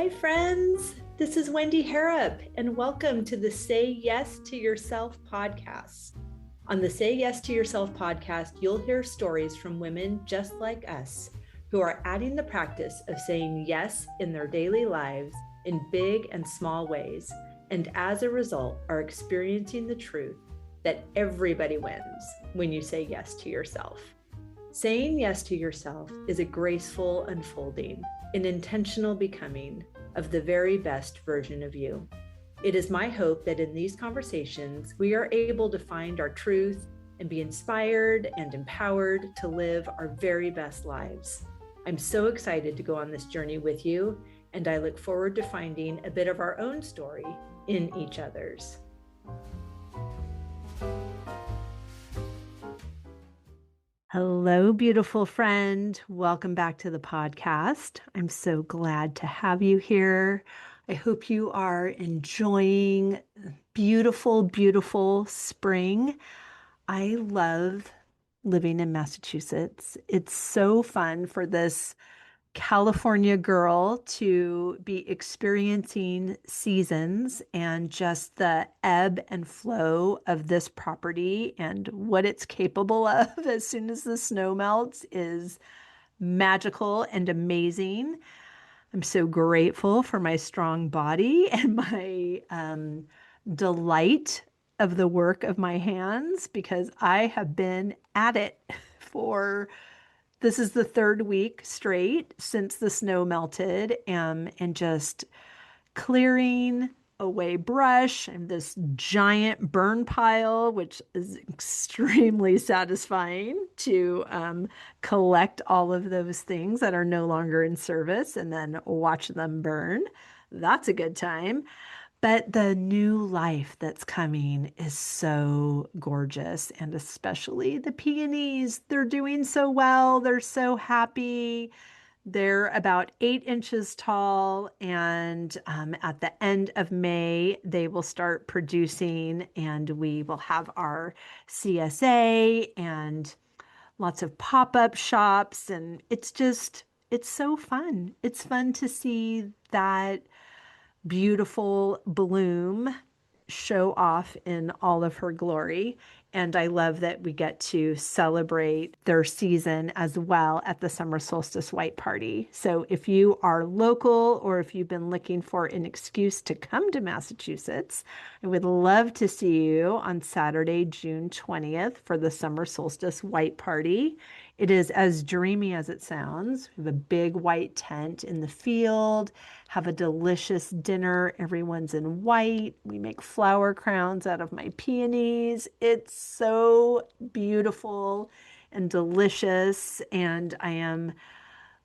Hi, friends. This is Wendy Harrop, and welcome to the Say Yes to Yourself podcast. On the Say Yes to Yourself podcast, you'll hear stories from women just like us who are adding the practice of saying yes in their daily lives in big and small ways, and as a result, are experiencing the truth that everybody wins when you say yes to yourself. Saying yes to yourself is a graceful unfolding, an intentional becoming of the very best version of you. It is my hope that in these conversations, we are able to find our truth and be inspired and empowered to live our very best lives. I'm so excited to go on this journey with you, and I look forward to finding a bit of our own story in each other's. Hello, beautiful friend. Welcome back to the podcast. I'm so glad to have you here. I hope you are enjoying beautiful, beautiful spring. I love living in Massachusetts. It's so fun for this California girl to be experiencing seasons and just the ebb and flow of this property and what it's capable of as soon as the snow melts is magical and amazing. I'm so grateful for my strong body and my delight of the work of my hands because I have been at it for this is the third week straight since the snow melted, and just clearing away brush and this giant burn pile, which is extremely satisfying to collect all of those things that are no longer in service and then watch them burn. That's a good time. But the new life that's coming is so gorgeous, and especially the peonies. They're doing so well. They're so happy. They're about 8 inches tall, and at the end of May, they will start producing, and we will have our CSA and lots of pop-up shops, and it's so fun. It's fun to see that beautiful bloom show off in all of her glory. And I love that we get to celebrate their season as well at the Summer Solstice White Party. So if you are local or if you've been looking for an excuse to come to Massachusetts, I would love to see you on Saturday, June 20th for the Summer Solstice White Party. It is as dreamy as it sounds. We have a big white tent in the field, have a delicious dinner. Everyone's in white. We make flower crowns out of my peonies. It's so beautiful and delicious. And I am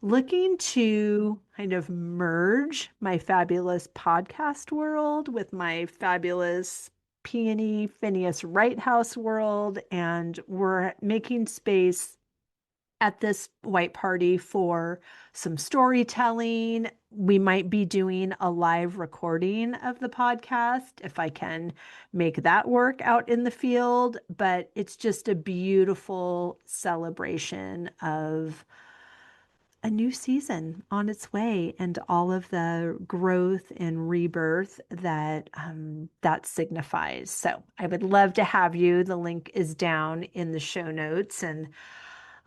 looking to kind of merge my fabulous podcast world with my fabulous peony Phineas Wright House world. And we're making space at this white party for some storytelling. We might be doing a live recording of the podcast if I can make that work out in the field, but it's just a beautiful celebration of a new season on its way and all of the growth and rebirth that that signifies. So I would love to have you. The link is down in the show notes, and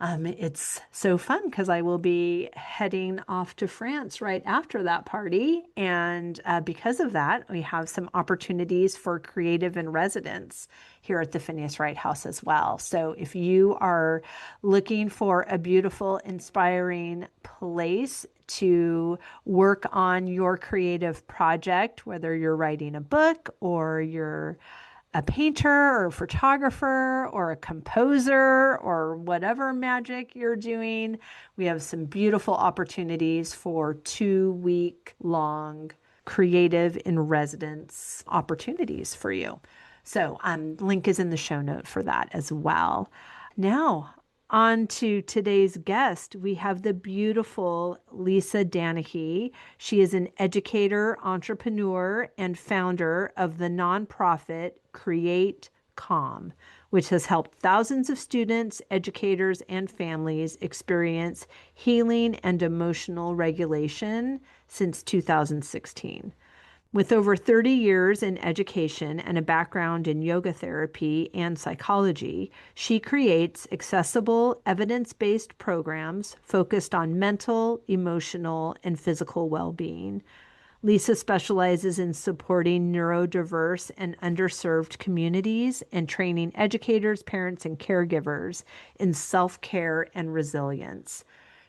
it's so fun because I will be heading off to France right after that party. And because of that, we have some opportunities for creative in residence here at the Phineas Wright House as well. So if you are looking for a beautiful, inspiring place to work on your creative project, whether you're writing a book or you're a painter or a photographer or a composer or whatever magic you're doing, we have some beautiful opportunities for 2-week long creative in residence opportunities for you. So link is in the show note for that as well. Now, on to today's guest, we have the beautiful Lisa Danahy. She is an educator, entrepreneur, and founder of the nonprofit Create Calm, which has helped thousands of students, educators, and families experience healing and emotional regulation since 2016. With over 30 years in education and a background in yoga therapy and psychology, she creates accessible, evidence-based programs focused on mental, emotional, and physical well-being. Lisa specializes in supporting neurodiverse and underserved communities and training educators, parents, and caregivers in self-care and resilience.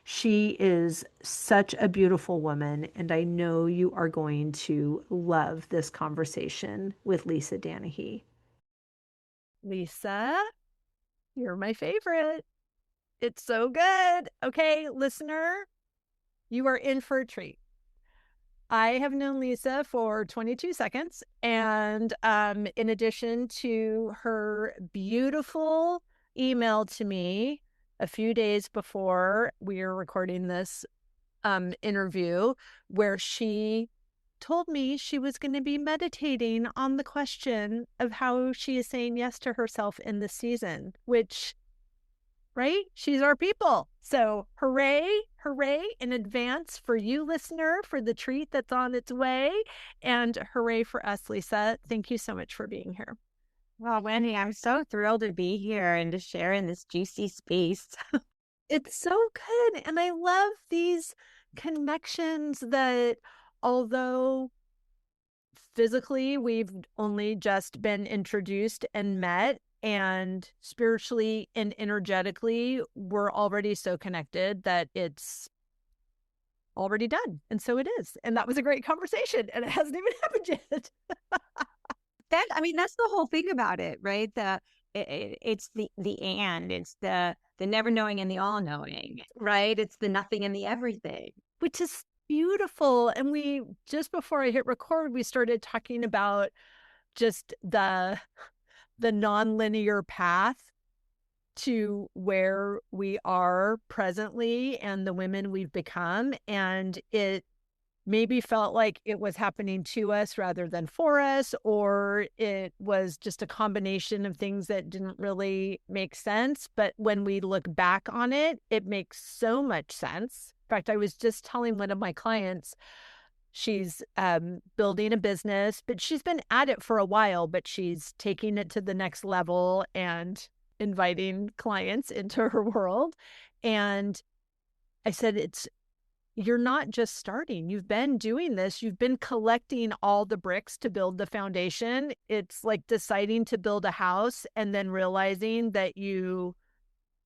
She is such a beautiful woman, and I know you are going to love this conversation with Lisa Danahy. Lisa, you're my favorite. It's so good. Okay, listener, you are in for a treat. I have known Lisa for 22 seconds. And in addition to her beautiful email to me a few days before we are recording this interview, where she told me she was going to be meditating on the question of how she is saying yes to herself in this season, which, right? She's our people. So hooray, hooray in advance for you, listener, for the treat that's on its way. And hooray for us, Lisa. Thank you so much for being here. Well, Wendy, I'm so thrilled to be here and to share in this juicy space. It's so good. And I love these connections that, although physically we've only just been introduced and met, and spiritually and energetically we're already so connected that it's already done. And so it is. And that was a great conversation, and it hasn't even happened yet. That's the whole thing about it, right? It's the never knowing and the all knowing, right? It's the nothing and the everything, which is beautiful. And we, just before I hit record, we started talking about just the nonlinear path to where we are presently and the women we've become. And it maybe felt like it was happening to us rather than for us, or it was just a combination of things that didn't really make sense. But when we look back on it, it makes so much sense. In fact, I was just telling one of my clients, she's building a business, but she's been at it for a while, but she's taking it to the next level and inviting clients into her world. And I said, you're not just starting. You've been doing this. You've been collecting all the bricks to build the foundation. It's like deciding to build a house and then realizing that you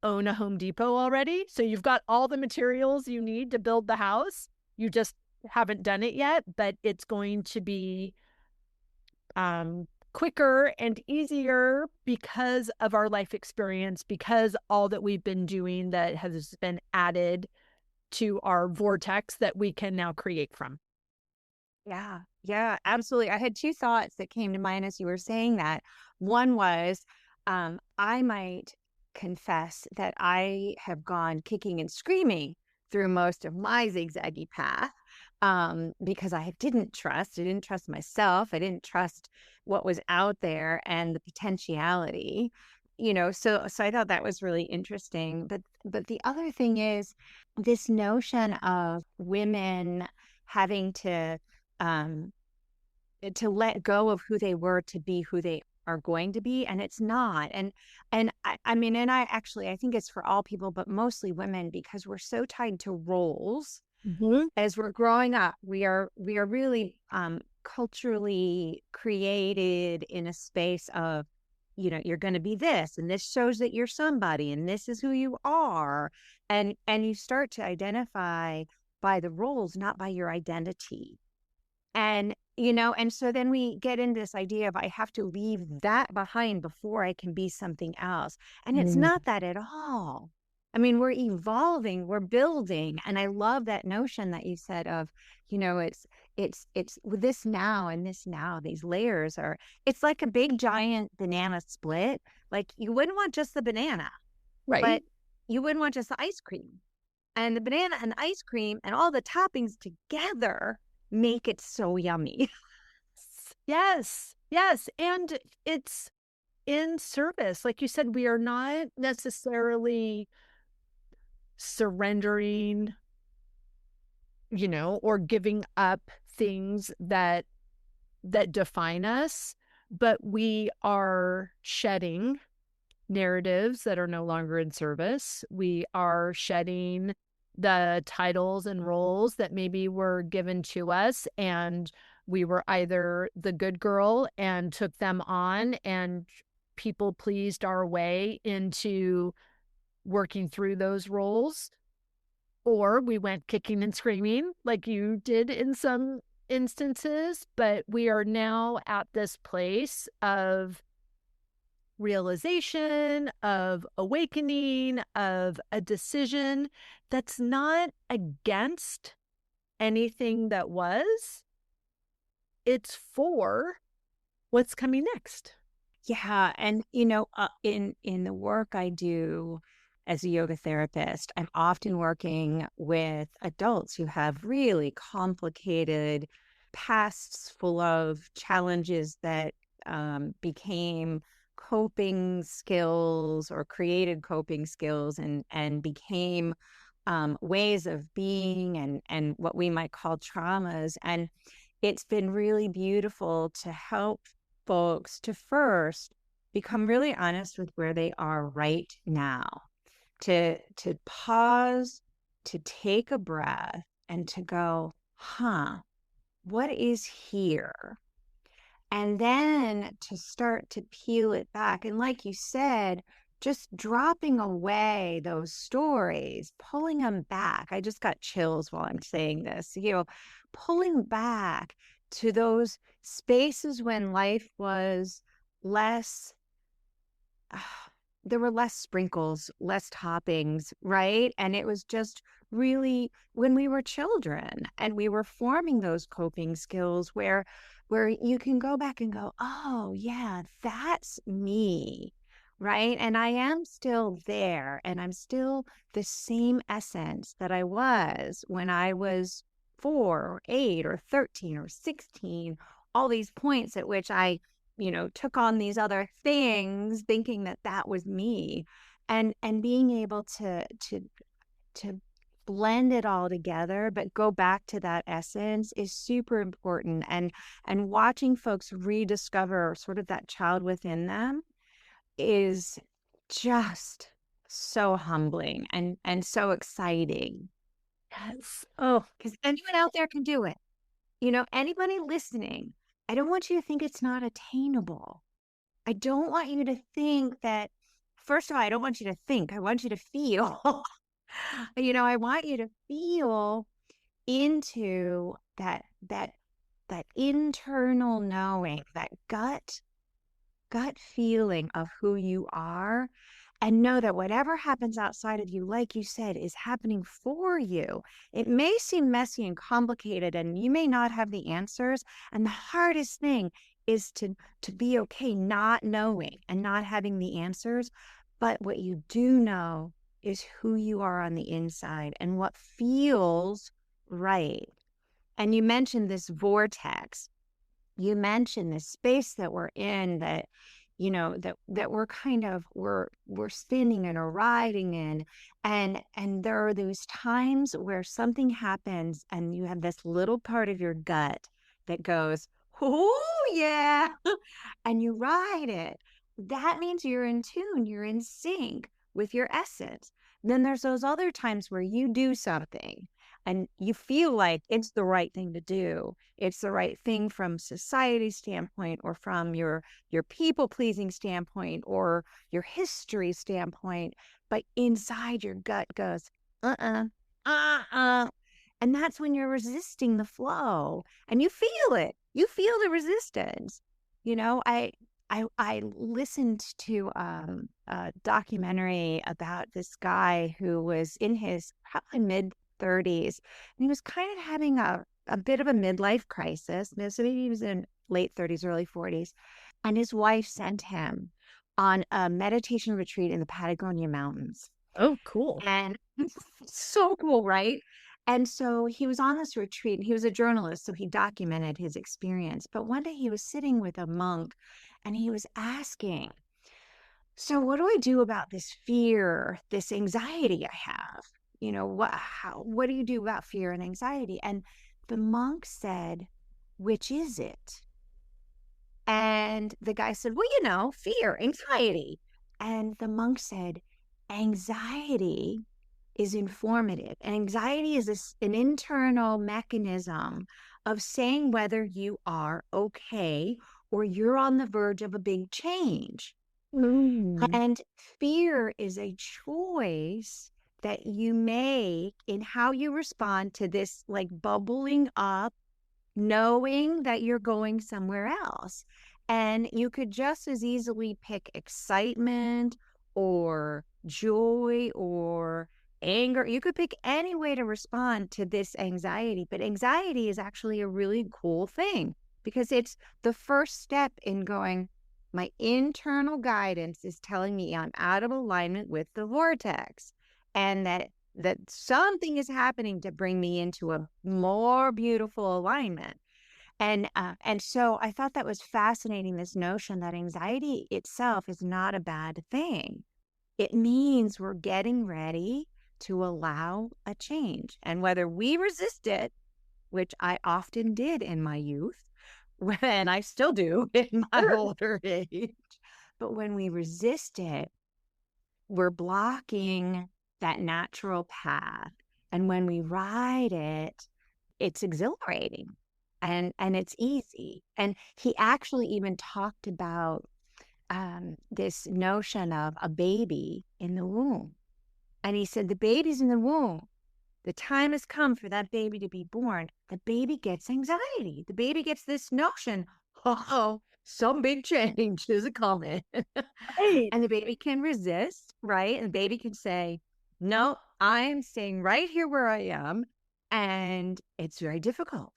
own a Home Depot already. So you've got all the materials you need to build the house. You just haven't done it yet, but it's going to be quicker and easier because of our life experience, because all that we've been doing that has been added to our vortex that we can now create from. Yeah, absolutely. I had two thoughts that came to mind as you were saying that. One was, I might confess that I have gone kicking and screaming through most of my zigzaggy path, because I didn't trust myself. I didn't trust what was out there and the potentiality, so I thought that was really interesting. But the other thing is this notion of women having to let go of who they were to be who they are going to be, and it's not. And I think it's for all people, but mostly women, because we're so tied to roles. Mm-hmm. As we're growing up, we are really culturally created in a space of, you're going to be this, and this shows that you're somebody, and this is who you are, and you start to identify by the roles, not by your identity. And and so then we get into this idea of, I have to leave that behind before I can be something else. And it's not that at all. I mean, we're evolving, we're building. And I love that notion that you said of, it's this now and this now, these layers it's like a big giant banana split. Like, you wouldn't want just the banana, Right? But you wouldn't want just the ice cream. And the banana and the ice cream and all the toppings together make it so yummy. Yes. And it's in service. Like you said, we are not necessarily surrendering, or giving up things that define us, but we are shedding narratives that are no longer in service. We are shedding the titles and roles that maybe were given to us, and we were either the good girl and took them on and people pleased our way into working through those roles, or we went kicking and screaming like you did in some instances. But we are now at this place of realization, of awakening, of a decision that's not against anything that was. It's for what's coming next. Yeah, and in the work I do as a yoga therapist, I'm often working with adults who have really complicated pasts full of challenges that became coping skills or created coping skills and became ways of being and what we might call traumas. And it's been really beautiful to help folks to first become really honest with where they are right now, to pause, to take a breath and to go, what is here? And then to start to peel it back. And like you said, just dropping away those stories, pulling them back. I just got chills while I'm saying this, pulling back to those spaces when life was less, there were less sprinkles, less toppings, right? And it was just really when we were children and we were forming those coping skills where you can go back and go, oh yeah, that's me, right? And I am still there, and I'm still the same essence that I was when I was 4 or 8 or 13 or 16, all these points at which I took on these other things thinking that that was me, and being able to blend it all together but go back to that essence is super important. And watching folks rediscover sort of that child within them is just so humbling and so exciting. Yes. Oh, Because anyone out there can do it. Anybody listening, I don't want you to think it's not attainable. I don't want you to think that, first of all, I don't want you to think, I want you to feel. I want you to feel into that internal knowing, that gut feeling of who you are, and know that whatever happens outside of you, like you said, is happening for you. It may seem messy and complicated, and you may not have the answers. And the hardest thing is to be okay not knowing and not having the answers. But what you do know is who you are on the inside and what feels right. And you mentioned this vortex. You mentioned this space that we're in, that that we're kind of we're spinning and are riding in, and there are those times where something happens and you have this little part of your gut that goes, oh yeah, and you ride it. That means you're in tune, you're in sync with your essence. Then there's those other times where you do something and you feel like it's the right thing to do. It's the right thing from society standpoint, or from your people pleasing standpoint, or your history standpoint. But inside your gut goes, uh-uh, uh-uh. And that's when you're resisting the flow, and you feel it. You feel the resistance. I listened to a documentary about this guy who was in his probably mid 30s, and he was kind of having a bit of a midlife crisis. So maybe he was in late 30s, early 40s, and his wife sent him on a meditation retreat in the Patagonia Mountains. oh, cool. And so cool, right? And so he was on this retreat, and he was a journalist, so he documented his experience. But one day he was sitting with a monk, and he was asking, So what do I do about this fear, this anxiety I have? What do you do about fear and anxiety? And the monk said, which is it? And the guy said, well, fear, anxiety. And the monk said, anxiety is informative. Anxiety is an internal mechanism of saying whether you are okay or you're on the verge of a big change. Mm. And fear is a choice that you make in how you respond to this like bubbling up, knowing that you're going somewhere else. And you could just as easily pick excitement or joy or anger. You could pick any way to respond to this anxiety, but anxiety is actually a really cool thing because it's the first step in going, my internal guidance is telling me I'm out of alignment with the vortex and that something is happening to bring me into a more beautiful alignment. And so I thought that was fascinating, this notion that anxiety itself is not a bad thing. It means we're getting ready to allow a change. And whether we resist it, which I often did in my youth, and I still do in my Sure. older age, but when we resist it, we're blocking that natural path. And when we ride it, it's exhilarating and it's easy. And he actually even talked about this notion of a baby in the womb. And he said, the baby's in the womb. The time has come for that baby to be born. The baby gets anxiety. The baby gets this notion, oh, some big change is coming. Right. And the baby can resist, right? And the baby can say, no, I'm staying right here where I am. And it's very difficult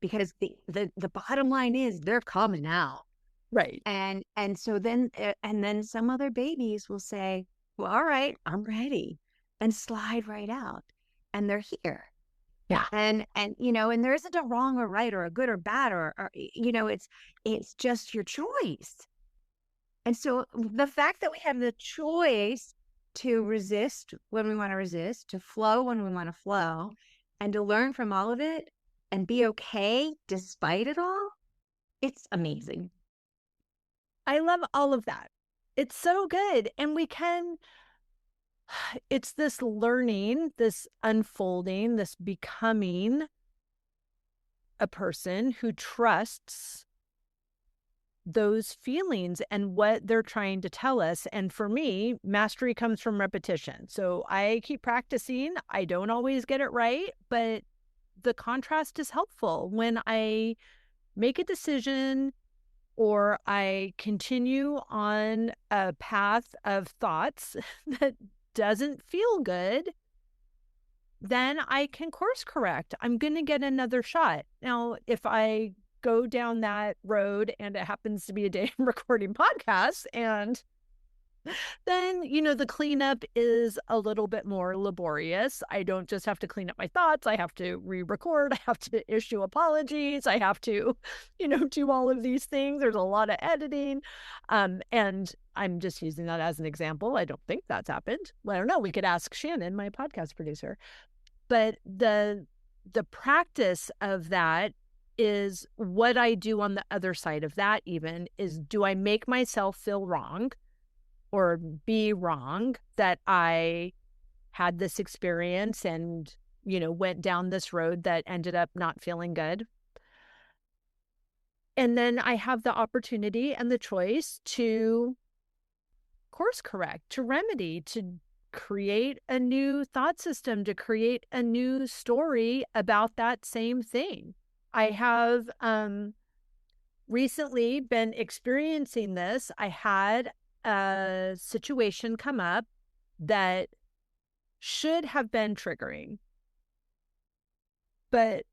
because the bottom line is they're coming out. Right. And so then some other babies will say, well, all right, I'm ready, and slide right out, and they're here. Yeah. And there isn't a wrong or right or a good or bad or it's just your choice. And so the fact that we have the choice to resist when we want to resist, to flow when we want to flow, and to learn from all of it and be okay despite it all, it's amazing. I love all of that. It's so good. And it's this learning, this unfolding, this becoming a person who trusts those feelings and what they're trying to tell us. And for me, mastery comes from repetition. So I keep practicing. I don't always get it right, but the contrast is helpful when I make a decision or I continue on a path of thoughts that doesn't feel good, then I can course correct. I'm going to get another shot. Now, if I go down that road and it happens to be a day I'm recording podcasts, and then, the cleanup is a little bit more laborious. I don't just have to clean up my thoughts. I have to re-record. I have to issue apologies. I have to, do all of these things. There's a lot of editing. And I'm just using that as an example. I don't think that's happened. Well, I don't know. We could ask Shannon, my podcast producer. But the practice of that is what I do on the other side of that even is, do I make myself feel wrong or be wrong that I had this experience and, went down this road that ended up not feeling good? And then I have the opportunity and the choice to course correct, to remedy, to create a new thought system, to create a new story about that same thing. I have recently been experiencing this. I had a situation come up that should have been triggering, but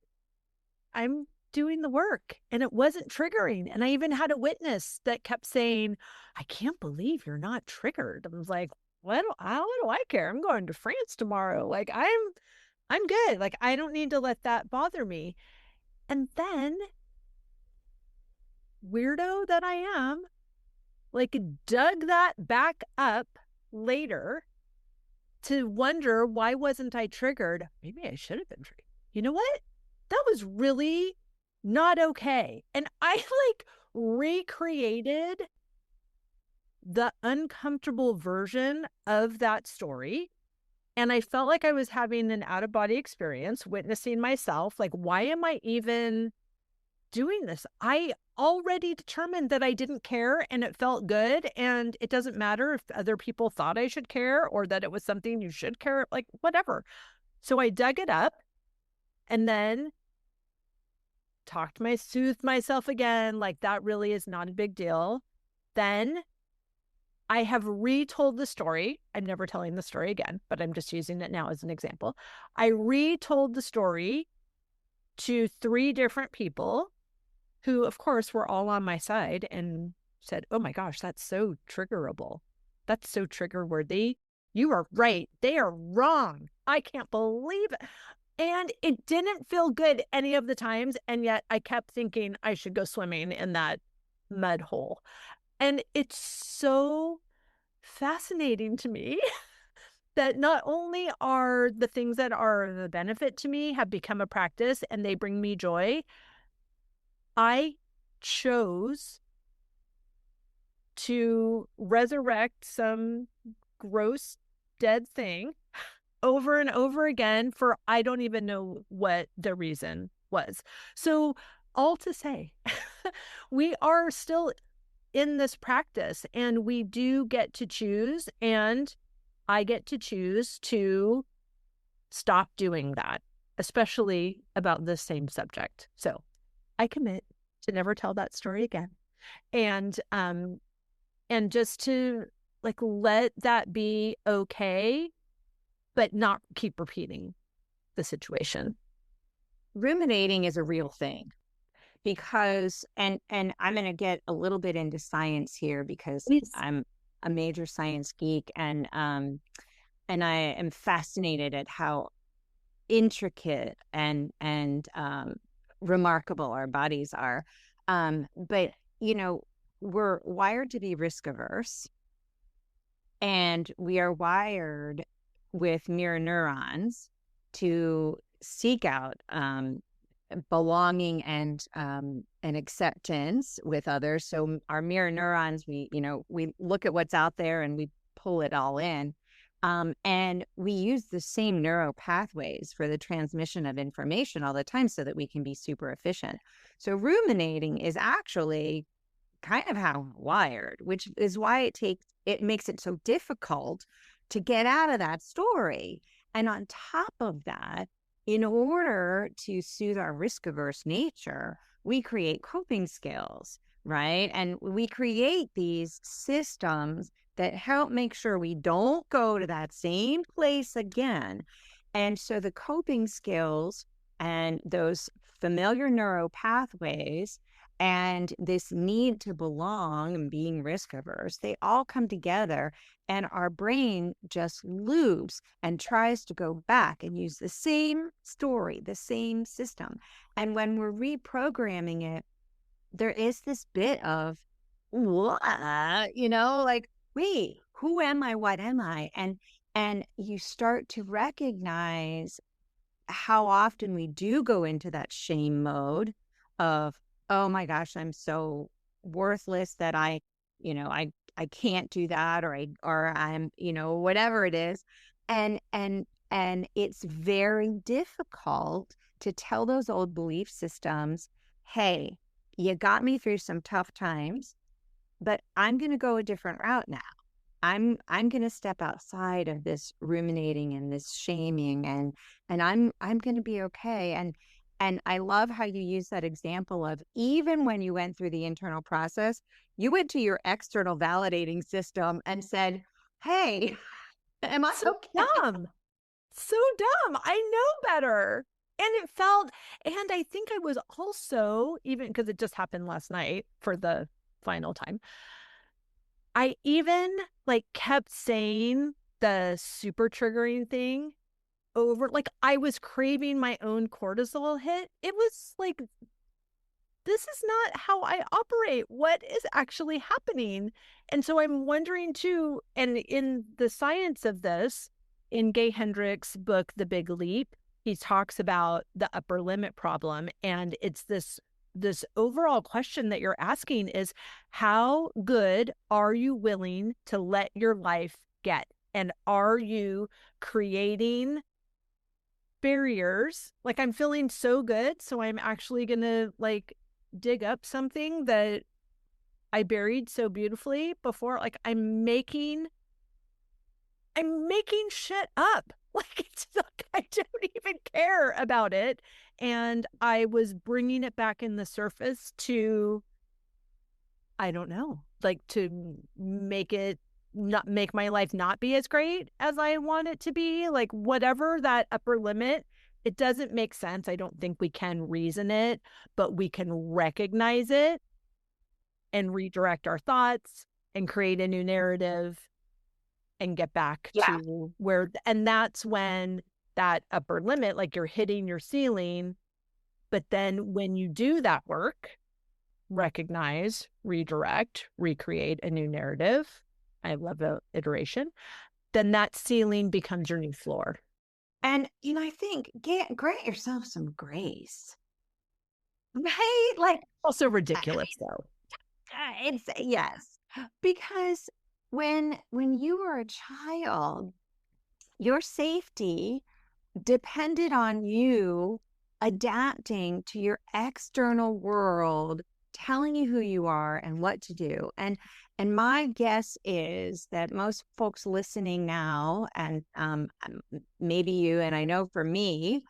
I'm doing the work and it wasn't triggering. And I even had a witness that kept saying, I can't believe you're not triggered. I was like, what do I care? I'm going to France tomorrow. Like I'm good. Like, I don't need to let that bother me. And then, weirdo that I am, like dug that back up later to wonder, why wasn't I triggered? Maybe I should have been triggered. You know what? That was really not okay. And I like recreated the uncomfortable version of that story. And I felt like I was having an out of body experience, witnessing myself. Like, why am I even doing this? I already determined that I didn't care and it felt good. And it doesn't matter if other people thought I should care or that it was something you should care, like whatever. So I dug it up and then soothed myself again. Like, that really is not a big deal. Then I have retold the story. I'm never telling the story again, but I'm just using it now as an example. I retold the story to 3 different people who, of course, were all on my side and said, oh my gosh, that's so triggerable. That's so trigger worthy. You are right. They are wrong. I can't believe it. And it didn't feel good any of the times. And yet I kept thinking I should go swimming in that mud hole. And it's so fascinating to me that not only are the things that are the benefit to me have become a practice and they bring me joy, I chose to resurrect some gross dead thing over and over again for I don't even know what the reason was. So, all to say, we are still in this practice and we do get to choose, and I get to choose to stop doing that, especially about the same subject. So I commit to never tell that story again. And just to like let that be okay, but not keep repeating the situation. Ruminating is a real thing because, and I'm going to get a little bit into science here because Please. I'm a major science geek, and I am fascinated at how intricate and remarkable our bodies are. But you know, we're wired to be risk averse, and we are wired with mirror neurons to seek out belonging and acceptance with others. So our mirror neurons, we look at what's out there and we pull it all in. And we use the same neural pathways for the transmission of information all the time so that we can be super efficient. So ruminating is actually kind of how I'm wired, which is why it makes it so difficult to get out of that story. And on top of that, in order to soothe our risk averse nature, we create coping skills, right? And we create these systems that help make sure we don't go to that same place again. And so the coping skills and those familiar neuro pathways and this need to belong and being risk averse, they all come together, and our brain just loops and tries to go back and use the same story, the same system. And when we're reprogramming it, there is this bit of, what, like, wait, who am I? What am I? And you start to recognize how often we do go into that shame mode of, oh my gosh, I'm so worthless that I can't do that, or I'm, whatever it is. And it's very difficult to tell those old belief systems, hey, you got me through some tough times, but I'm going to go a different route now. I'm going to step outside of this ruminating and this shaming, and I'm going to be okay. And I love how you use that example of, even when you went through the internal process, you went to your external validating system and said, hey, am I So okay? dumb. So dumb. I know better. And I think I was also, even because it just happened last night for the final time, I even like kept saying the super triggering thing over, like I was craving my own cortisol hit. It was like this is not how I operate. What is actually happening? And so I'm wondering too, and in the science of this, in Gay Hendricks' book, The Big Leap, he talks about the upper limit problem. And it's this overall question that you're asking is, how good are you willing to let your life get? And are you creating barriers? Like, I'm feeling so good, so I'm actually gonna like dig up something that I buried so beautifully before. Like, I'm making shit up. Like, it's like I don't even care about it. And I was bringing it back in the surface to, I don't know, like to make my life not be as great as I want it to be. Like, whatever that upper limit, it doesn't make sense. I don't think we can reason it, but we can recognize it and redirect our thoughts and create a new narrative and get back Yeah. to where, and that's when that upper limit, like you're hitting your ceiling. But then when you do that work, recognize, redirect, recreate a new narrative. I love the iteration. Then that ceiling becomes your new floor. And, I think grant yourself some grace, right? Like, Also ridiculous though. it's yes, because when you were a child, your safety depended on you adapting to your external world, telling you who you are and what to do. And my guess is that most folks listening now, and maybe you, and I know for me,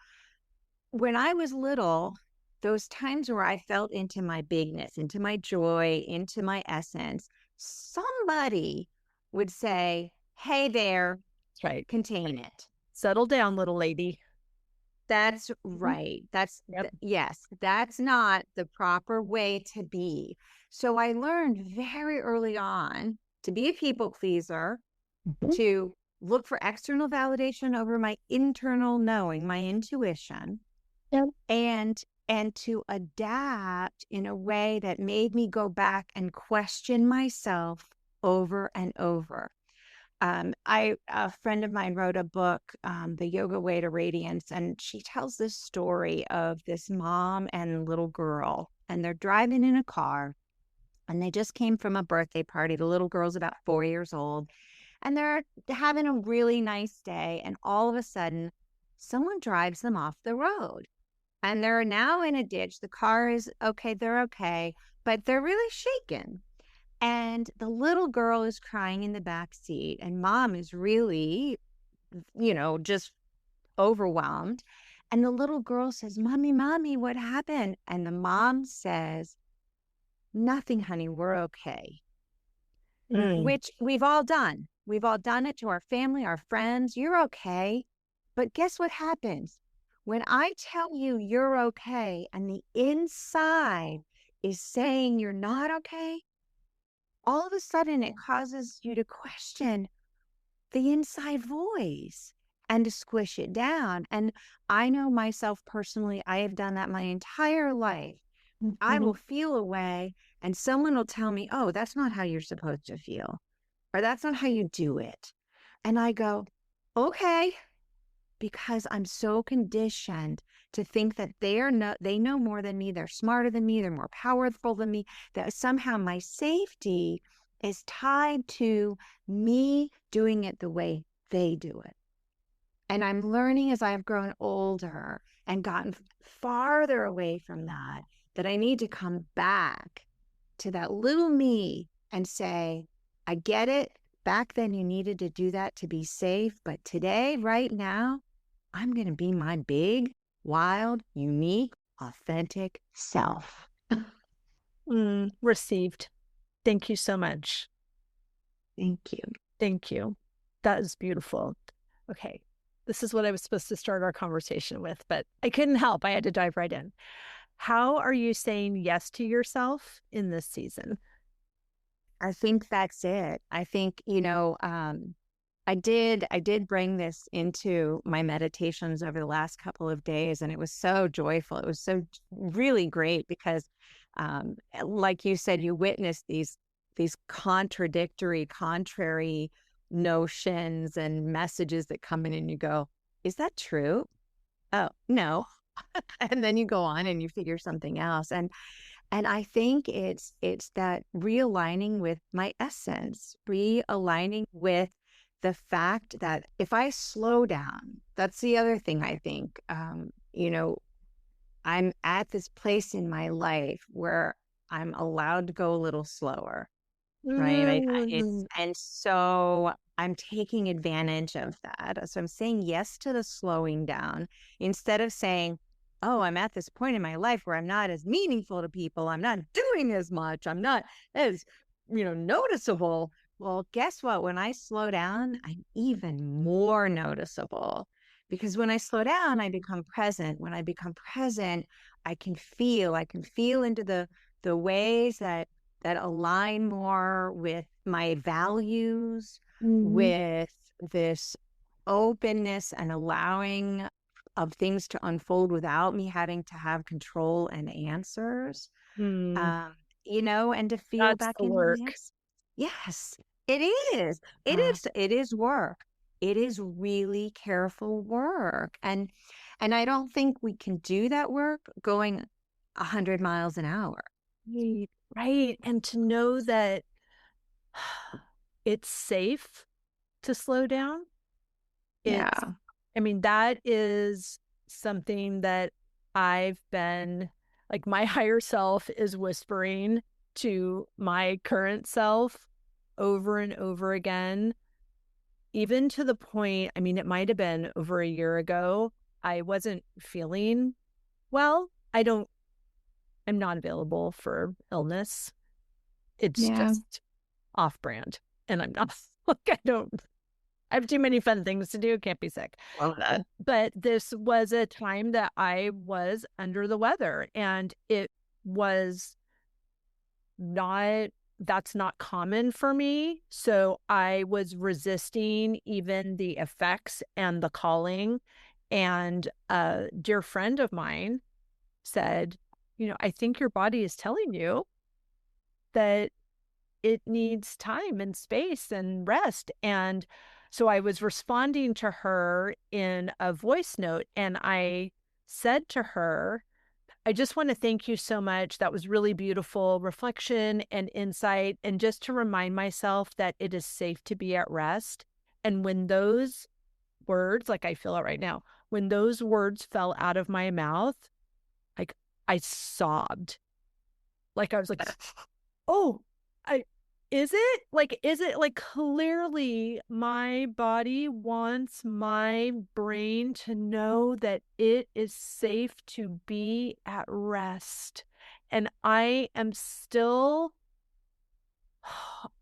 when I was little, those times where I felt into my bigness, into my joy, into my essence, somebody would say, "Hey there, That's right. contain it." Settle down, little lady. That's right. Yep. Yes, that's not the proper way to be. So I learned very early on to be a people pleaser, Mhm. to look for external validation over my internal knowing, my intuition, Yep. and to adapt in a way that made me go back and question myself over and over. A friend of mine wrote a book, The Yoga Way to Radiance, and she tells this story of this mom and little girl, and they're driving in a car, and they just came from a birthday party. The little girl's about 4 years old, and they're having a really nice day, and all of a sudden, someone drives them off the road, and they're now in a ditch. The car is okay, they're okay, but they're really shaken. And the little girl is crying in the back seat, and mom is really, just overwhelmed. And the little girl says, "Mommy, mommy, what happened?" And the mom says, "Nothing, honey, we're okay." Mm. Which we've all done. We've all done it to our family, our friends. You're okay. But guess what happens? When I tell you you're okay and the inside is saying you're not okay, all of a sudden it causes you to question the inside voice and to squish it down. And I know myself personally, I have done that my entire life. I will Mhm. feel a way and someone will tell me, "Oh, that's not how you're supposed to feel," or "That's not how you do it." And I go, "Okay," because I'm so conditioned to think that they know more than me, they're smarter than me, they're more powerful than me, that somehow my safety is tied to me doing it the way they do it. And I'm learning as I've grown older and gotten farther away from that, that I need to come back to that little me and say, "I get it. Back then you needed to do that to be safe. But today, right now, I'm going to be my big, wild, unique, authentic self." Received. Thank you so much. Thank you. Thank you. That is beautiful. Okay. This is what I was supposed to start our conversation with, but I couldn't help. I had to dive right in. How are you saying yes to yourself in this season? I think that's it. I think, I did bring this into my meditations over the last couple of days, and it was so joyful. It was so really great because Like you said, you witness these contrary notions and messages that come in, and you go, is that true? Oh, no. And then you go on and you figure something else. And I think it's that realigning with my essence, realigning with the fact that if I slow down, that's the other thing I think. I'm at this place in my life where I'm allowed to go a little slower, right? It's Mm, and so I'm taking advantage of that. So I'm saying yes to the slowing down instead of saying, "Oh, I'm at this point in my life where I'm not as meaningful to people. I'm not doing as much. I'm not as, noticeable." Well, guess what? When I slow down, I'm even more noticeable because when I slow down, I become present. When I become present, I can feel into the ways that align more with my values, mm, with this openness and allowing of things to unfold without me having to have control and answers, mm. um, and to feel That's back the in my work. essence. Yes, it is. It Uh, is. It is work. It is really careful work. And I don't think we can do that work going 100 miles an hour. right, right. And to know that it's safe to slow down. It's, Yeah. I mean, that is something that I've been like my higher self is whispering to my current self over and over again, even to the point, I mean, it might have been over a year ago. I wasn't feeling well. I'm not available for illness. It's Yeah. just off brand. And I'm not like, I have too many fun things to do. Can't be sick. Love that. But this was a time that I was under the weather, and it was not, that's not common for me. So I was resisting even the effects and the calling. And a dear friend of mine said, I think your body is telling you that it needs time and space and rest. And so I was responding to her in a voice note, and I said to her, I just want to thank you so much. That was really beautiful reflection and insight. And just to remind myself that it is safe to be at rest. And when those words, like I feel it right now, when those words fell out of my mouth, like I sobbed. Like I was like, oh, I is it like clearly my body wants my brain to know that it is safe to be at rest. And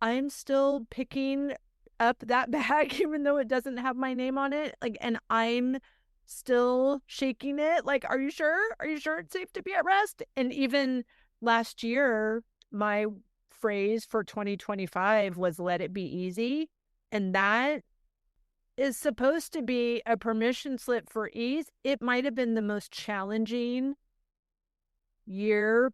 I'm still picking up that bag even though it doesn't have my name on it. Like, and I'm still shaking it. Like, are you sure? Are you sure it's safe to be at rest? And even last year, my phrase for 2025 was let it be easy. And that is supposed to be a permission slip for ease. It might have been the most challenging year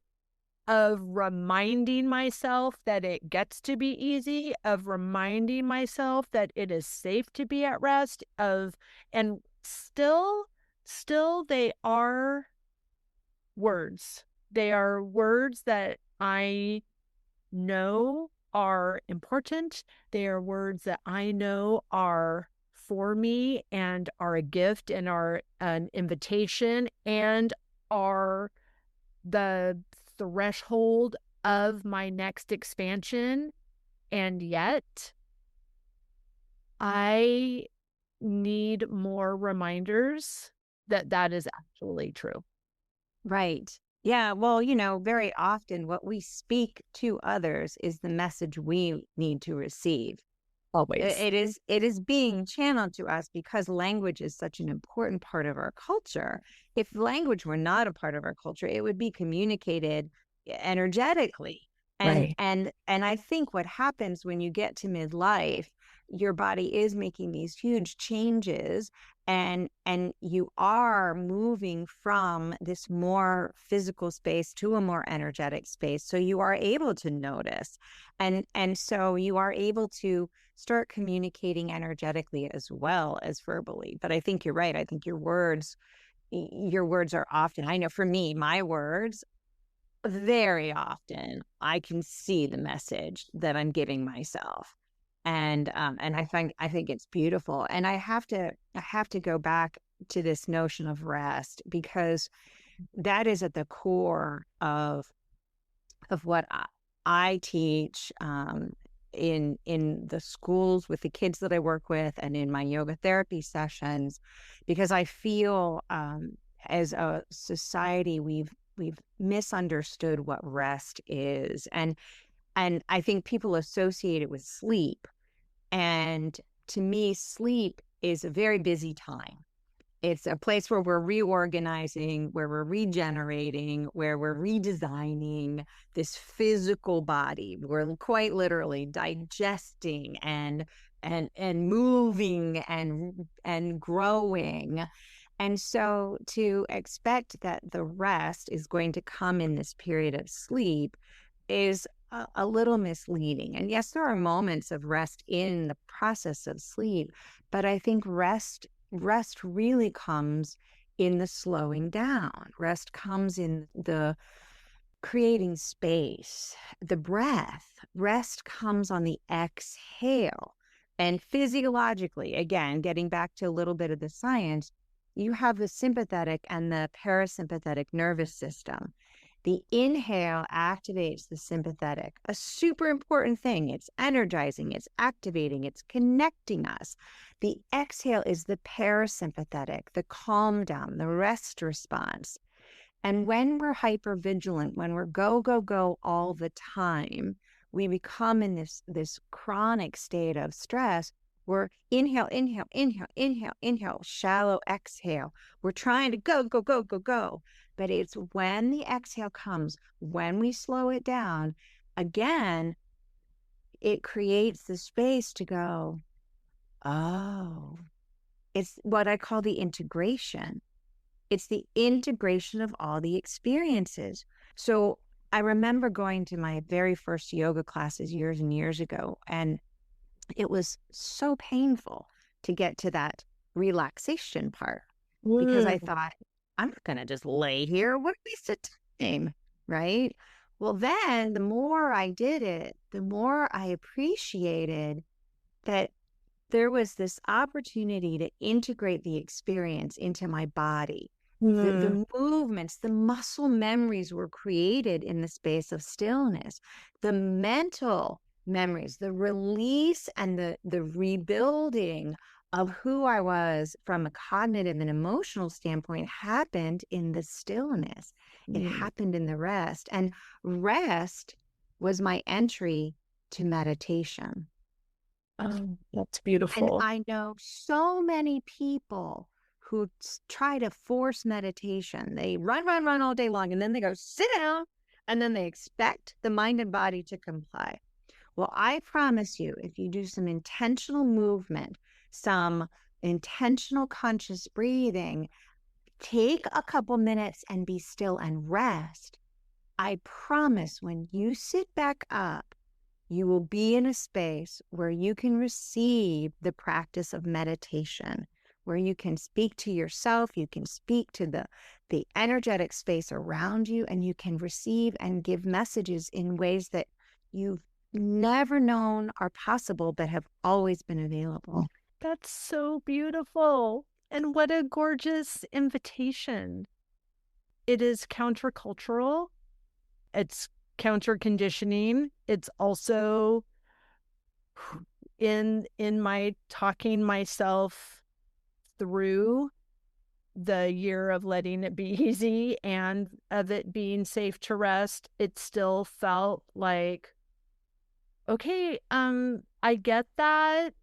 of reminding myself that it gets to be easy, of reminding myself that it is safe to be at rest, and still they are words. They are words that I know are important. They are words that I know are for me and are a gift and are an invitation and are the threshold of my next expansion. And yet, I need more reminders that that is actually true. Right. Yeah. Well, very often what we speak to others is the message we need to receive. Always. It is being channeled to us because language is such an important part of our culture. If language were not a part of our culture, it would be communicated energetically. And Right. and and I think what happens when you get to midlife your body is making these huge changes, and you are moving from this more physical space to a more energetic space, so you are able to notice, and so you are able to start communicating energetically as well as verbally. But I think you're right. I think your words are often, I know for me, my words, very often I can see the message that I'm giving myself. And I think it's beautiful. And I have to go back to this notion of rest, because that is at the core of what I teach, in the schools with the kids that I work with, and in my yoga therapy sessions, because I feel, as a society, we've misunderstood what rest is, and I think people associate it with sleep. And to me, sleep is a very busy time. It's a place where we're reorganizing, where we're regenerating, where we're redesigning this physical body. We're quite literally digesting and moving and growing. And so to expect that the rest is going to come in this period of sleep is a little misleading. And yes, there are moments of rest in the process of sleep, but I think rest really comes in the slowing down. Rest comes in the creating space, the breath. Rest comes on the exhale. And physiologically, again, getting back to a little bit of the science, you have the sympathetic and the parasympathetic nervous system. The inhale activates the sympathetic, a super important thing. It's energizing, it's activating, it's connecting us. The exhale is the parasympathetic, the calm down, the rest response. And when we're hyper vigilant, when we're go, go, go all the time, we become in this chronic state of stress. We're inhale, inhale, inhale, inhale, inhale, shallow exhale. We're trying to go, go, go, go, go. But it's when the exhale comes, when we slow it down, again, it creates the space to go, oh, it's what I call the integration. It's the integration of all the experiences. So I remember going to my very first yoga classes years and years ago, and it was so painful to get to that relaxation part, because I Mm. thought, I'm not going to just lay here. What a waste of time, right? Well, then the more I did it, the more I appreciated that there was this opportunity to integrate the experience into my body. Mm. The movements, the muscle memories were created in the space of stillness. The mental memories, the release and the rebuilding of who I was from a cognitive and emotional standpoint happened in the stillness. It Mm. happened in the rest. And rest was my entry to meditation. Oh, that's And beautiful. I know so many people who try to force meditation. They run, run, run all day long, and then they go sit down, and then they expect the mind and body to comply. Well, I promise you, if you do some intentional movement, some intentional conscious breathing, take a couple minutes and be still and rest. I promise when you sit back up, you will be in a space where you can receive the practice of meditation, where you can speak to yourself, you can speak to the energetic space around you, and you can receive and give messages in ways that you've never known are possible, but have always been available. That's so beautiful. And what a gorgeous invitation. It is countercultural. It's counter conditioning. It's also in my talking myself through the year of letting it be easy and of it being safe to rest. It still felt like, okay, I get that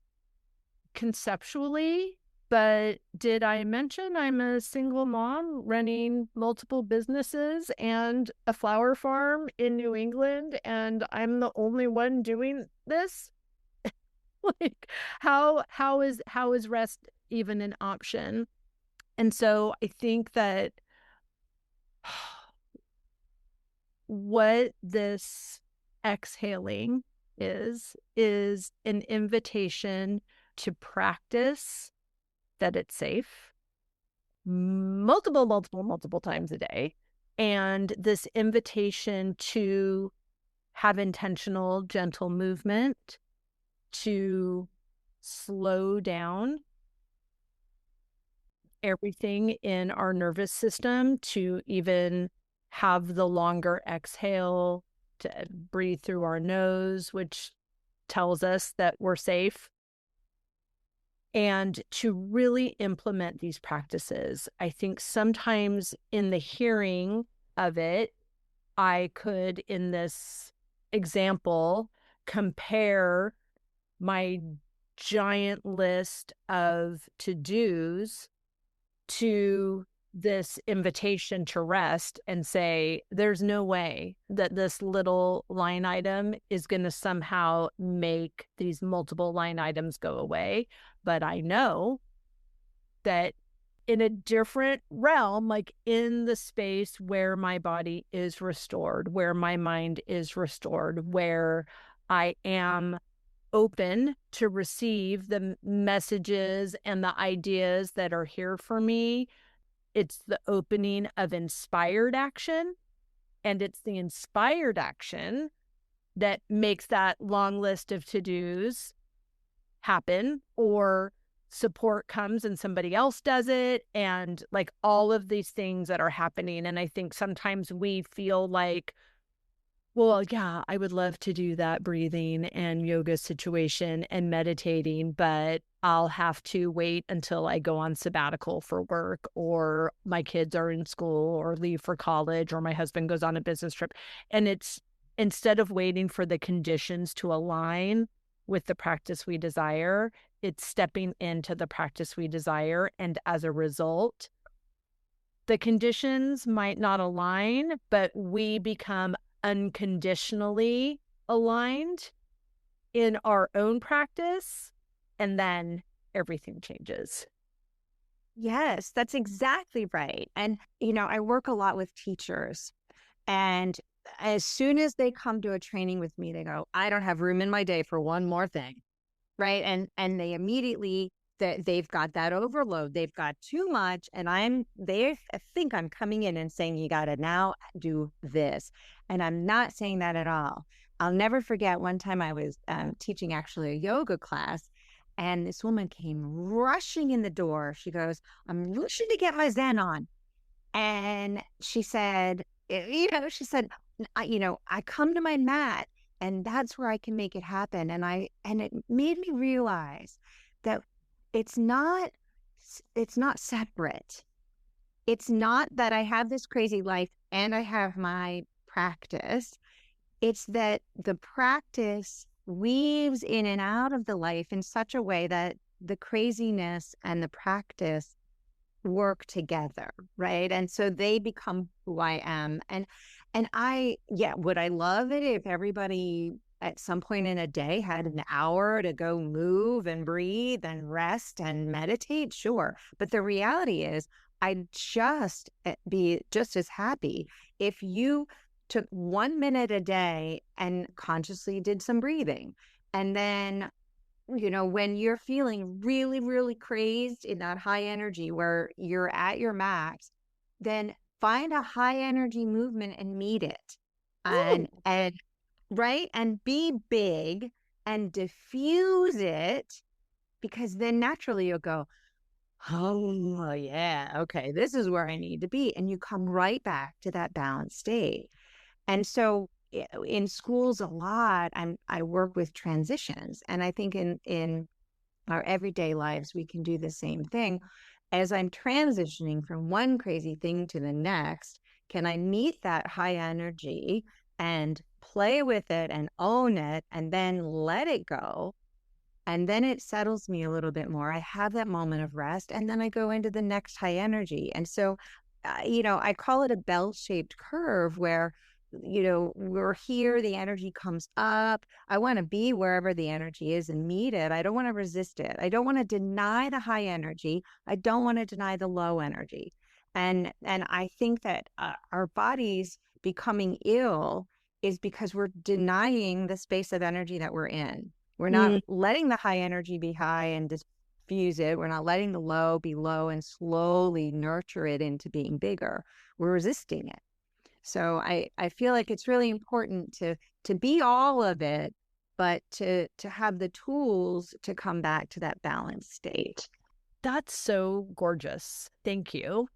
conceptually, but did I mention I'm a single mom running multiple businesses and a flower farm in New England, and I'm the only one doing this? Like how is rest even an option? And so I think that what this exhaling is an invitation to practice that it's safe multiple times a day. And this invitation to have intentional, gentle movement, to slow down everything in our nervous system, to even have the longer exhale, to breathe through our nose, which tells us that we're safe, and to really implement these practices. I think sometimes in the hearing of it, I could, in this example, compare my giant list of to-dos to this invitation to rest and say, there's no way that this little line item is going to somehow make these multiple line items go away. But I know that in a different realm, like in the space where my body is restored, where my mind is restored, where I am open to receive the messages and the ideas that are here for me. It's the opening of inspired action, and it's the inspired action that makes that long list of to-dos happen, or support comes and somebody else does it, and like all of these things that are happening. And I think sometimes we feel like, well, yeah, I would love to do that breathing and yoga situation and meditating, but I'll have to wait until I go on sabbatical for work, or my kids are in school or leave for college, or my husband goes on a business trip. And it's, instead of waiting for the conditions to align with the practice we desire, it's stepping into the practice we desire. And as a result, the conditions might not align, but we become unconditionally aligned in our own practice, and then everything changes. Yes, that's exactly right. And, you know, I work a lot with teachers, and as soon as they come to a training with me, they go, I don't have room in my day for one more thing. Right. And they immediately, that they've got that overload, they've got too much. And they think I'm coming in and saying, you got to now do this. And I'm not saying that at all. I'll never forget one time I was teaching actually a yoga class, and this woman came rushing in the door. She goes, I'm rushing to get my Zen on. And she said, she said, I come to my mat, and that's where I can make it happen. And it made me realize that it's not, it's not separate. It's not that I have this crazy life and I have my practice. It's that the practice weaves in and out of the life in such a way that the craziness and the practice work together, right? And so they become who I am. And would I love it if everybody at some point in a day had an hour to go move and breathe and rest and meditate? Sure. But the reality is, I'd just be just as happy if you took 1 minute a day and consciously did some breathing. And then, when you're feeling really, really crazed in that high energy where you're at your max, then find a high energy movement and meet it. And, Ooh. and right. And be big and diffuse it, because then naturally you'll go, oh, yeah. Okay. This is where I need to be. And you come right back to that balanced state. And so in schools a lot, I work with transitions, and I think in our everyday lives we can do the same thing. As I'm transitioning from one crazy thing to the next, can I meet that high energy and play with it and own it and then let it go? And then it settles me a little bit more. I have that moment of rest, and then I go into the next high energy. And so, I call it a bell-shaped curve where we're here, the energy comes up. I want to be wherever the energy is and meet it. I don't want to resist it. I don't want to deny the high energy. I don't want to deny the low energy. And I think that our bodies becoming ill is because we're denying the space of energy that we're in. We're not Mm, letting the high energy be high and diffuse it. We're not letting the low be low and slowly nurture it into being bigger. We're resisting it. So I feel like it's really important to be all of it, but to have the tools to come back to that balanced state. that's so gorgeous. Thank you.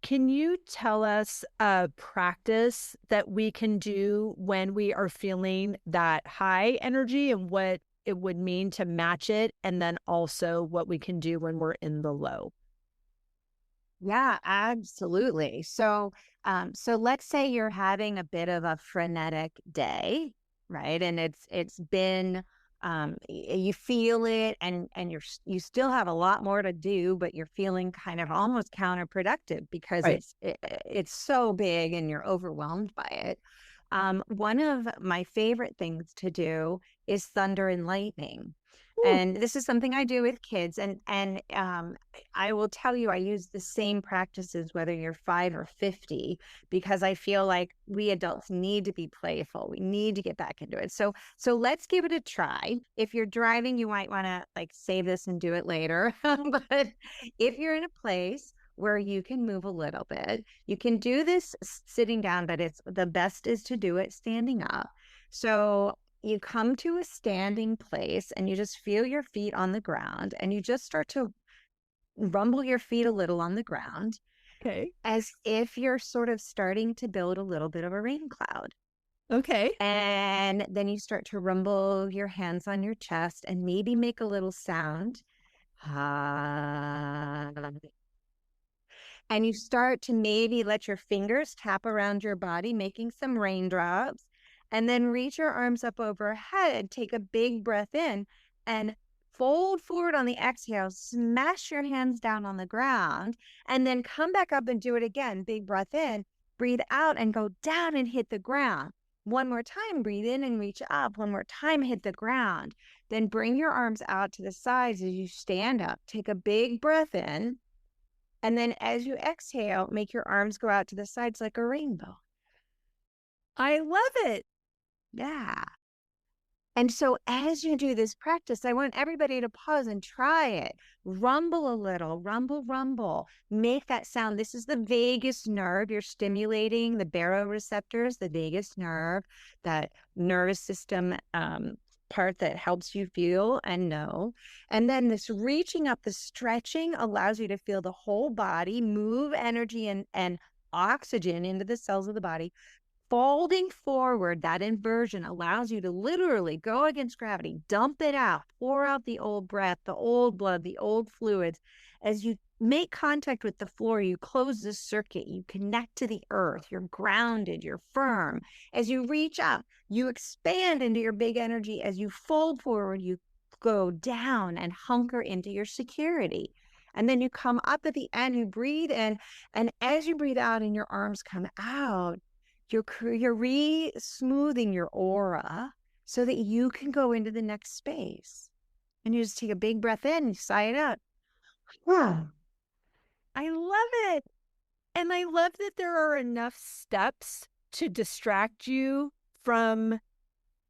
Can you tell us a practice that we can do when we are feeling that high energy and what it would mean to match it? And then also what we can do when we're in the low? Yeah, absolutely. So let's say you're having a bit of a frenetic day, right? And it's been you feel it, and you still have a lot more to do, but you're feeling kind of almost counterproductive because Right. it's so big and you're overwhelmed by it. One of my favorite things to do is thunder and lightning. Ooh, And this is something I do with kids. And I will tell you, I use the same practices whether you're 5 or 50, because I feel like we adults need to be playful. We need to get back into it. So let's give it a try. If you're driving, you might want to like save this and do it later. But if you're in a place where you can move a little bit, you can do this sitting down, but it's the best is to do it standing up. So you come to a standing place and you just feel your feet on the ground, and you just start to rumble your feet a little on the ground okay. as if you're sort of starting to build a little bit of a rain cloud. Okay. And then you start to rumble your hands on your chest and maybe make a little sound. Ah. And you start to maybe let your fingers tap around your body, making some raindrops, and then reach your arms up overhead. Take a big breath in and fold forward on the exhale. Smash your hands down on the ground, and then come back up and do it again. Big breath in, breathe out, and go down and hit the ground. One more time, breathe in and reach up. One more time, hit the ground. Then bring your arms out to the sides as you stand up. Take a big breath in. And then as you exhale, make your arms go out to the sides like a rainbow. I love it. Yeah. And so as you do this practice, I want everybody to pause and try it. Rumble a little, rumble, rumble. Make that sound. This is the vagus nerve. You're stimulating the baroreceptors, the vagus nerve, that nervous system part that helps you feel and know. And then this reaching up, the stretching allows you to feel the whole body, move energy and oxygen into the cells of the body. Folding forward, that inversion allows you to literally go against gravity, dump it out, pour out the old breath, the old blood, the old fluids. As you make contact with the floor, you close the circuit, you connect to the earth, you're grounded, you're firm. As you reach up, you expand into your big energy. As you fold forward, you go down and hunker into your security. And then you come up at the end, you breathe in, and as you breathe out and your arms come out, you're re-smoothing your aura so that you can go into the next space. And you just take a big breath in, you sigh it out. Yeah. I love it. And I love that there are enough steps to distract you from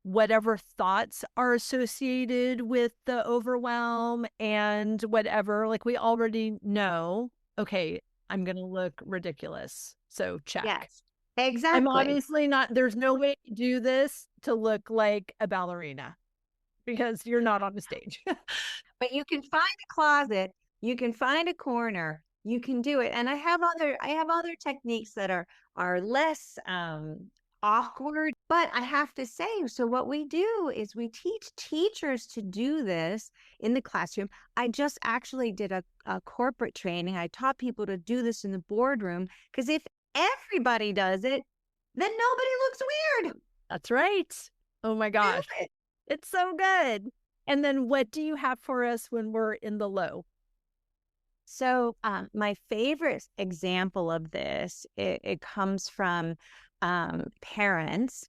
whatever thoughts are associated with the overwhelm and whatever. Like we already know, okay, I'm going to look ridiculous. So check. Yes, I'm exactly. obviously not, there's no way to do this to look like a ballerina because you're not on the stage. But you can find a closet, you can find a corner, you can do it. And I have other techniques that are less awkward, but I have to say, so what we do is we teach teachers to do this in the classroom. I just actually did a corporate training. I taught people to do this in the boardroom, because if everybody does it, then nobody looks weird. That's right. Oh my Do gosh. it. It's so good. And then what do you have for us when we're in the low? So my favorite example of this, it comes from parents.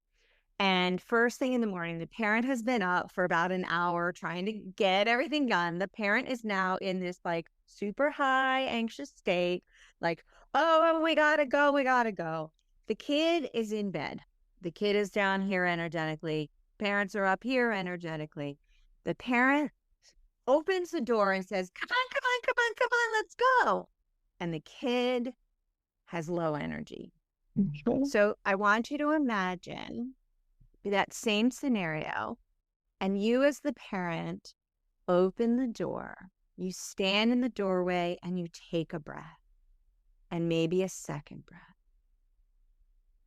And first thing in the morning, the parent has been up for about an hour trying to get everything done. The parent is now in this like super high anxious state, like, oh, we gotta go, we gotta go. The kid is in bed. The kid is down here energetically. Parents are up here energetically. The parent opens the door and says, come on, come on, come on, come on, let's go. And the kid has low energy. So I want you to imagine that same scenario, and you as the parent open the door, you stand in the doorway and you take a breath, and maybe a second breath.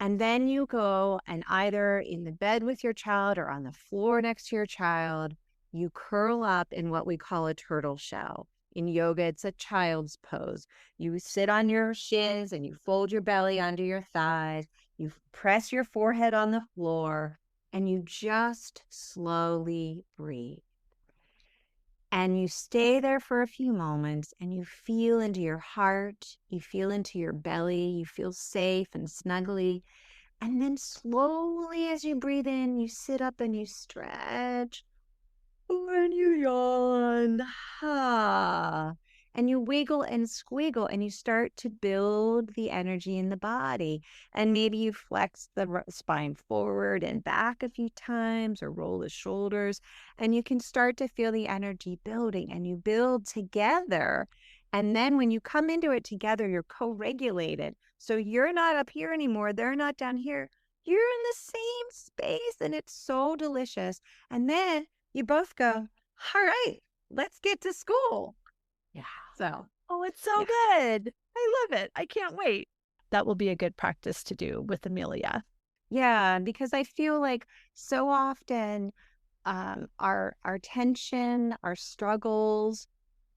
And then you go and either in the bed with your child or on the floor next to your child, you curl up in what we call a turtle shell. In yoga, it's a child's pose. You sit on your shins and you fold your belly under your thighs. You press your forehead on the floor and you just slowly breathe. And you stay there for a few moments and you feel into your heart, you feel into your belly, you feel safe and snuggly. And then slowly as you breathe in, you sit up and you stretch. And you yawn. And you wiggle and squiggle and you start to build the energy in the body. And maybe you flex the spine forward and back a few times or roll the shoulders. And you can start to feel the energy building and you build together. And then when you come into it together, you're co-regulated. So you're not up here anymore. They're not down here. You're in the same space and it's so delicious. And then you both go, all right, let's get to school. Yeah. So, oh, it's so good. I love it. I can't wait. That will be a good practice to do with Amelia. Yeah, because I feel like so often our tension, our struggles,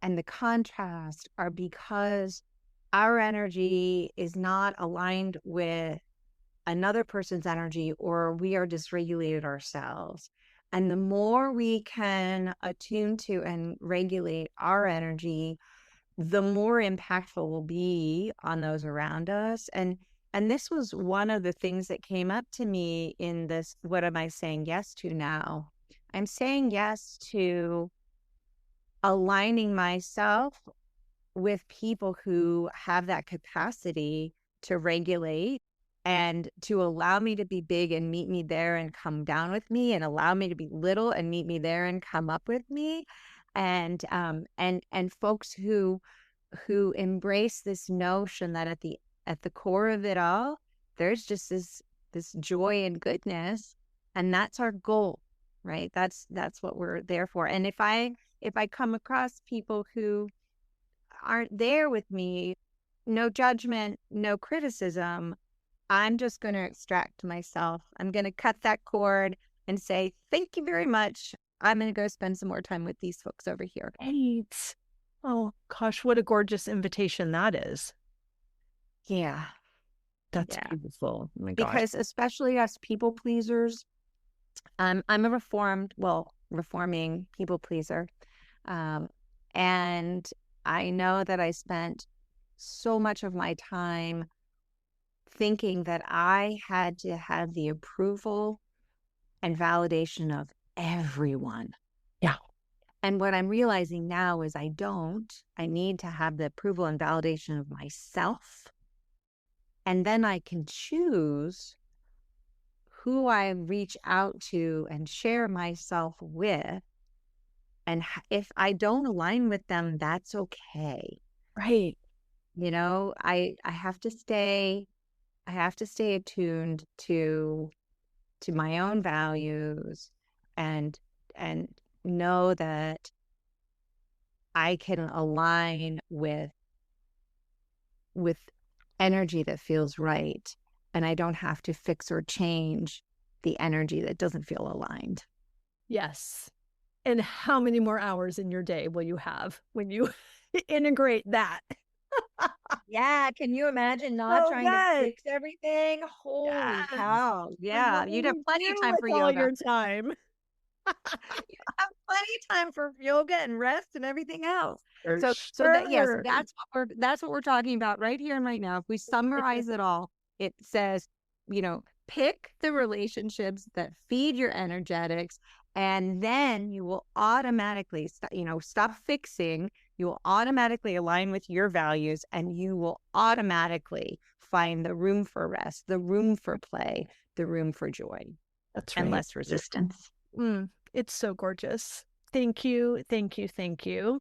and the contrast are because our energy is not aligned with another person's energy, or we are dysregulated ourselves. And the more we can attune to and regulate our energy, the more impactful we'll be on those around us. And this was one of the things that came up to me in this, what am I saying yes to now? I'm saying yes to aligning myself with people who have that capacity to regulate and to allow me to be big and meet me there and come down with me, and allow me to be little and meet me there and come up with me. And folks who embrace this notion that at the core of it all, there's just this joy and goodness, and that's our goal, right? That's what we're there for. And if I come across people who aren't there with me, no judgment, no criticism, I'm just going to extract myself. I'm going to cut that cord and say, thank you very much. I'm going to go spend some more time with these folks over here. Right. Oh, gosh, what a gorgeous invitation that is. Yeah. That's beautiful. Oh my gosh. Because especially us people pleasers, I'm a reforming people pleaser. And I know that I spent so much of my time thinking that I had to have the approval and validation of everyone. Yeah. And what I'm realizing now is I don't. I need to have the approval and validation of myself. And then I can choose who I reach out to and share myself with. And if I don't align with them, that's okay. Right. You know, I have to stay attuned to my own values and know that I can align with energy that feels right, and I don't have to fix or change the energy that doesn't feel aligned. Yes. And how many more hours in your day will you have when you integrate that? Yeah, can you imagine not trying to fix everything? Holy cow. Yeah, you'd have plenty of time for all yoga. your time. You have plenty of time for yoga and rest and everything else. So Sure. that's what we're talking about right here and right now. If we summarize it all, it says pick the relationships that feed your energetics, and then you will automatically stop fixing. You will automatically align with your values, and you will automatically find the room for rest, the room for play, the room for joy. That's and right. less resistance. It's so gorgeous. Thank you. Thank you. Thank you.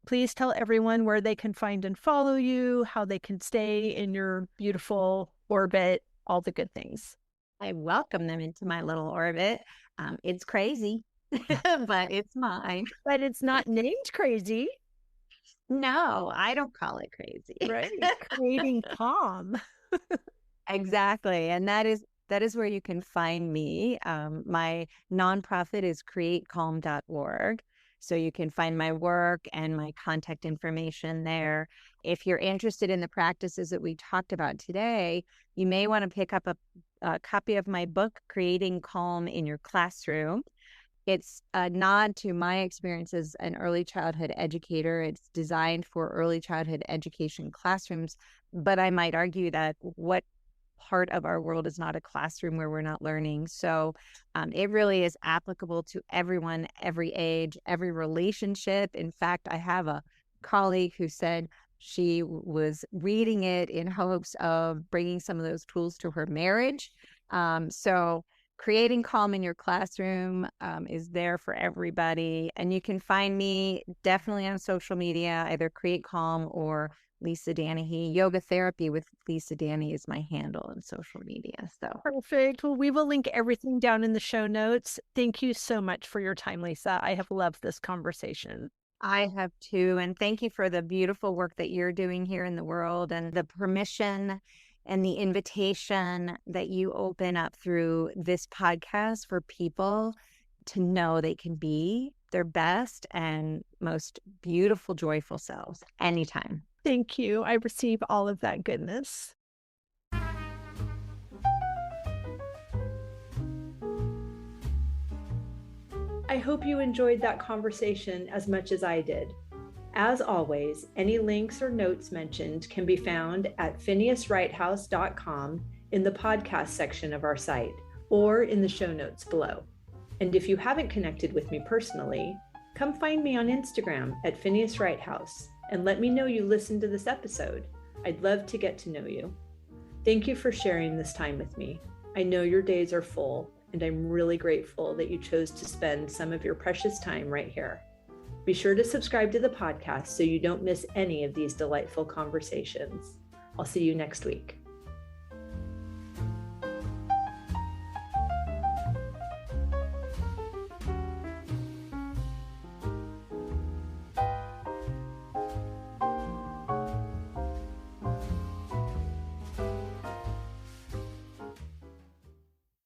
Please tell everyone where they can find and follow you, how they can stay in your beautiful orbit, all the good things. I welcome them into my little orbit. It's crazy, but it's mine. But it's not named crazy. No, I don't call it crazy. Right. Creating calm. Exactly. And that is where you can find me. My nonprofit is createcalm.org. So you can find my work and my contact information there. If you're interested in the practices that we talked about today, you may want to pick up a copy of my book, Creating Calm in Your Classroom. It's a nod to my experience as an early childhood educator. It's designed for early childhood education classrooms, but I might argue that what part of our world is not a classroom where we're not learning. So it really is applicable to everyone, every age, every relationship. In fact, I have a colleague who said she was reading it in hopes of bringing some of those tools to her marriage. So Creating Calm in Your Classroom is there for everybody. And you can find me definitely on social media, either Create Calm or Lisa Danahy. Yoga Therapy with Lisa Danahy is my handle on social media. So perfect. Well, we will link everything down in the show notes. Thank you so much for your time, Lisa. I have loved this conversation. I have too. And thank you for the beautiful work that you're doing here in the world, and the permission and the invitation that you open up through this podcast for people to know they can be their best and most beautiful, joyful selves anytime. Thank you. I receive all of that goodness. I hope you enjoyed that conversation as much as I did. As always, any links or notes mentioned can be found at phineaswrighthouse.com in the podcast section of our site, or in the show notes below. And if you haven't connected with me personally, come find me on Instagram at Phineas Wright House and let me know you listened to this episode. I'd love to get to know you. Thank you for sharing this time with me. I know your days are full, and I'm really grateful that you chose to spend some of your precious time right here. Be sure to subscribe to the podcast so you don't miss any of these delightful conversations. I'll see you next week.